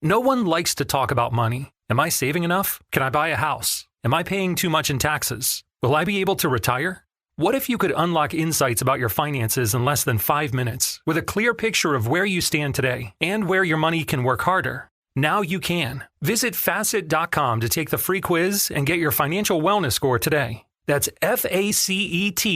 No one likes to talk about money. Am I saving enough? Can I buy a house? Am I paying too much in taxes? Will I be able to retire? What if you could unlock insights about your finances in less than 5 minutes with a clear picture of where you stand today and where your money can work harder? Now you can. Visit Facet.com to take the free quiz and get your financial wellness score today. That's FACET.com.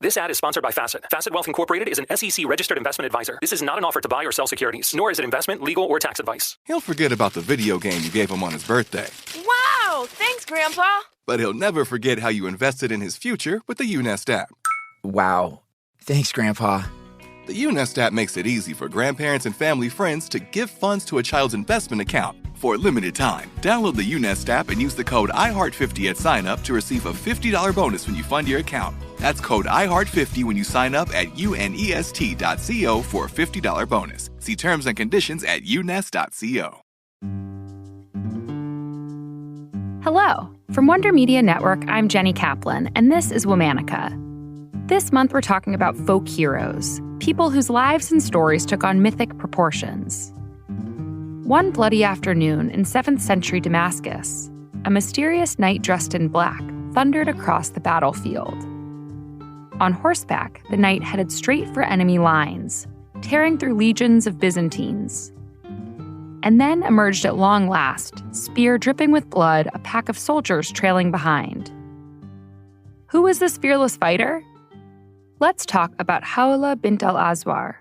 This ad is sponsored by Facet. Facet Wealth Incorporated is an SEC-registered investment advisor. This is not an offer to buy or sell securities, nor is it investment, legal, or tax advice. He'll forget about the video game you gave him on his birthday. Wow! Thanks, Grandpa! But he'll never forget how you invested in his future with the UNest app. Wow. Thanks, Grandpa. The UNest app makes it easy for grandparents and family friends to give funds to a child's investment account for a limited time. Download the UNest app and use the code IHEART50 at sign-up to receive a $50 bonus when you fund your account. That's code IHEART50 when you sign up at unest.co for a $50 bonus. See terms and conditions at unest.co. Hello. From Wonder Media Network, I'm Jenny Kaplan, and this is Womanica. This month, we're talking about folk heroes, people whose lives and stories took on mythic proportions. One bloody afternoon in 7th century Damascus, a mysterious knight dressed in black thundered across the battlefield. On horseback, the knight headed straight for enemy lines, tearing through legions of Byzantines. And then emerged at long last, spear dripping with blood, a pack of soldiers trailing behind. Who was this fearless fighter? Let's talk about Khawla bint al-Azwar.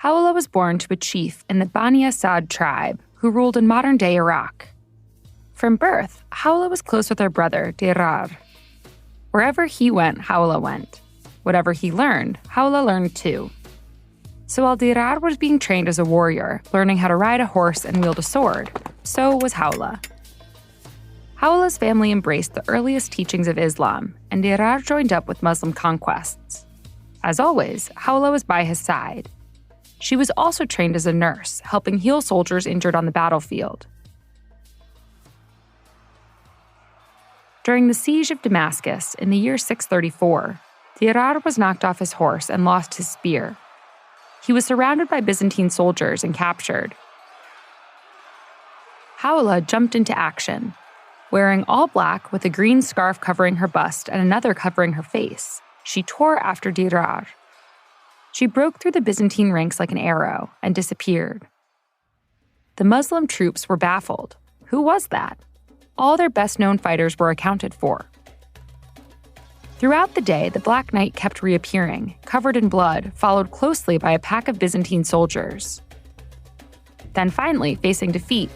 Khawla was born to a chief in the Bani Asad tribe who ruled in modern-day Iraq. From birth, Khawla was close with her brother, Dirar. Wherever he went, Khawla went. Whatever he learned, Khawla learned too. So while Dirar was being trained as a warrior, learning how to ride a horse and wield a sword, so was Khawla. Khawla's family embraced the earliest teachings of Islam, and Dirar joined up with Muslim conquests. As always, Khawla was by his side. She was also trained as a nurse, helping heal soldiers injured on the battlefield. During the siege of Damascus in the year 634, Dirar was knocked off his horse and lost his spear. He was surrounded by Byzantine soldiers and captured. Khawla jumped into action. Wearing all black with a green scarf covering her bust and another covering her face, she tore after Dirar. She broke through the Byzantine ranks like an arrow and disappeared. The Muslim troops were baffled. Who was that? All their best-known fighters were accounted for. Throughout the day, the Black Knight kept reappearing, covered in blood, followed closely by a pack of Byzantine soldiers. Then finally, facing defeat,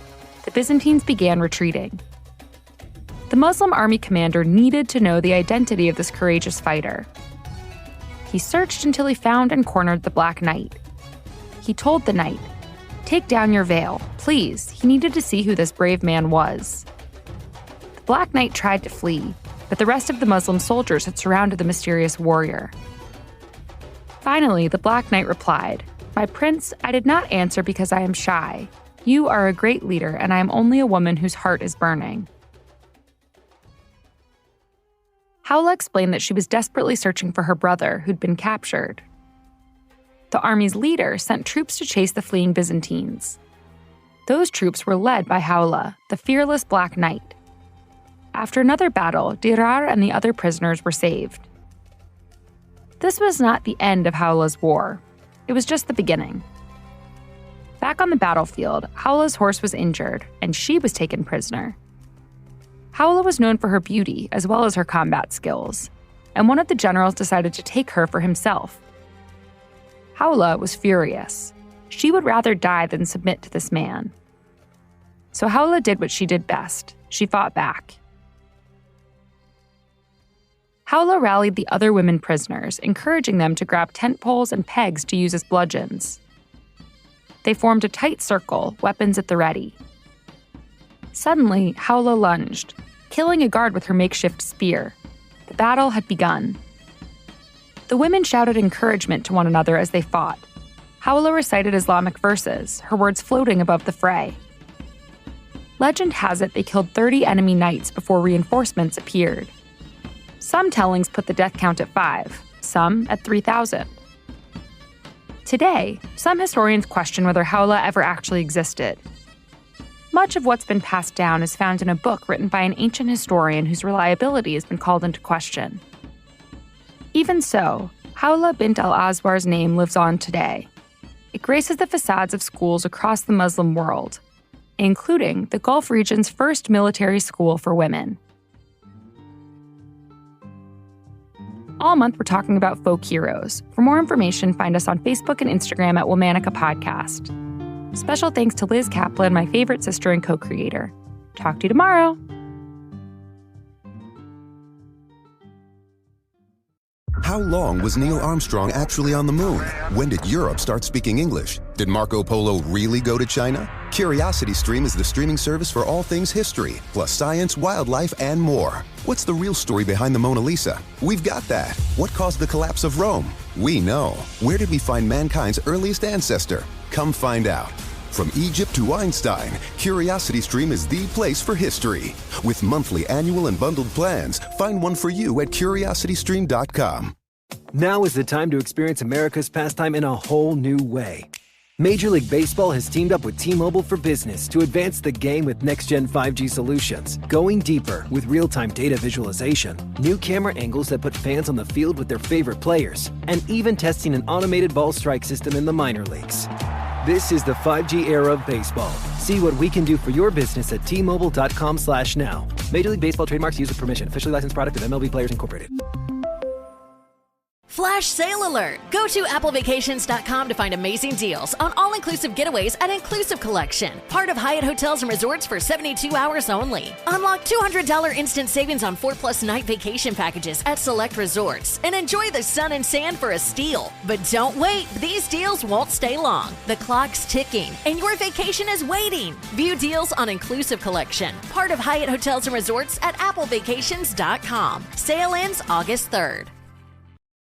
the Byzantines began retreating. The Muslim army commander needed to know the identity of this courageous fighter. He searched until he found and cornered the Black Knight. He told the knight, "Take down your veil, please." He needed to see who this brave man was. The Black Knight tried to flee, but the rest of the Muslim soldiers had surrounded the mysterious warrior. Finally, the Black Knight replied, "My prince, I did not answer because I am shy. You are a great leader, and I am only a woman whose heart is burning." Khawla explained that she was desperately searching for her brother, who'd been captured. The army's leader sent troops to chase the fleeing Byzantines. Those troops were led by Khawla, the fearless Black Knight. After another battle, Dirar and the other prisoners were saved. This was not the end of Khawla's war. It was just the beginning. Back on the battlefield, Khawla's horse was injured, and she was taken prisoner. Khawla was known for her beauty as well as her combat skills, and one of the generals decided to take her for himself. Khawla was furious. She would rather die than submit to this man. So Khawla did what she did best. She fought back. Khawla rallied the other women prisoners, encouraging them to grab tent poles and pegs to use as bludgeons. They formed a tight circle, weapons at the ready. Suddenly, Khawla lunged, killing a guard with her makeshift spear. The battle had begun. The women shouted encouragement to one another as they fought. Khawla recited Islamic verses, her words floating above the fray. Legend has it they killed 30 enemy knights before reinforcements appeared. Some tellings put the death count at 5, some at 3,000. Today, some historians question whether Khawla ever actually existed. Much of what's been passed down is found in a book written by an ancient historian whose reliability has been called into question. Even so, Khawla bint al-Azwar's name lives on today. It graces the facades of schools across the Muslim world, including the Gulf region's first military school for women. All month, we're talking about folk heroes. For more information, find us on Facebook and Instagram at Womanica Podcast. Special thanks to Liz Kaplan, my favorite sister and co-creator. Talk to you tomorrow. How long was Neil Armstrong actually on the moon? When did Europe start speaking English? Did Marco Polo really go to China? CuriosityStream is the streaming service for all things history, plus science, wildlife, and more. What's the real story behind the Mona Lisa? We've got that. What caused the collapse of Rome? We know. Where did we find mankind's earliest ancestor? Come find out. From Egypt to Einstein, CuriosityStream is the place for history. With monthly, annual, and bundled plans, find one for you at curiositystream.com. Now is the time to experience America's pastime in a whole new way. Major League Baseball has teamed up with T-Mobile for Business to advance the game with next-gen 5G solutions, going deeper with real-time data visualization, new camera angles that put fans on the field with their favorite players, and even testing an automated ball strike system in the minor leagues. This is the 5G era of baseball. See what we can do for your business at T-Mobile.com/now. Major League Baseball trademarks used with permission. Officially licensed product of MLB Players Incorporated. Flash sale alert! Go to applevacations.com to find amazing deals on all-inclusive getaways at Inclusive Collection, part of Hyatt Hotels and Resorts for 72 hours only. Unlock $200 instant savings on 4+ night vacation packages at select resorts and enjoy the sun and sand for a steal. But don't wait, these deals won't stay long. The clock's ticking and your vacation is waiting. View deals on Inclusive Collection, part of Hyatt Hotels and Resorts at applevacations.com. Sale ends August 3rd.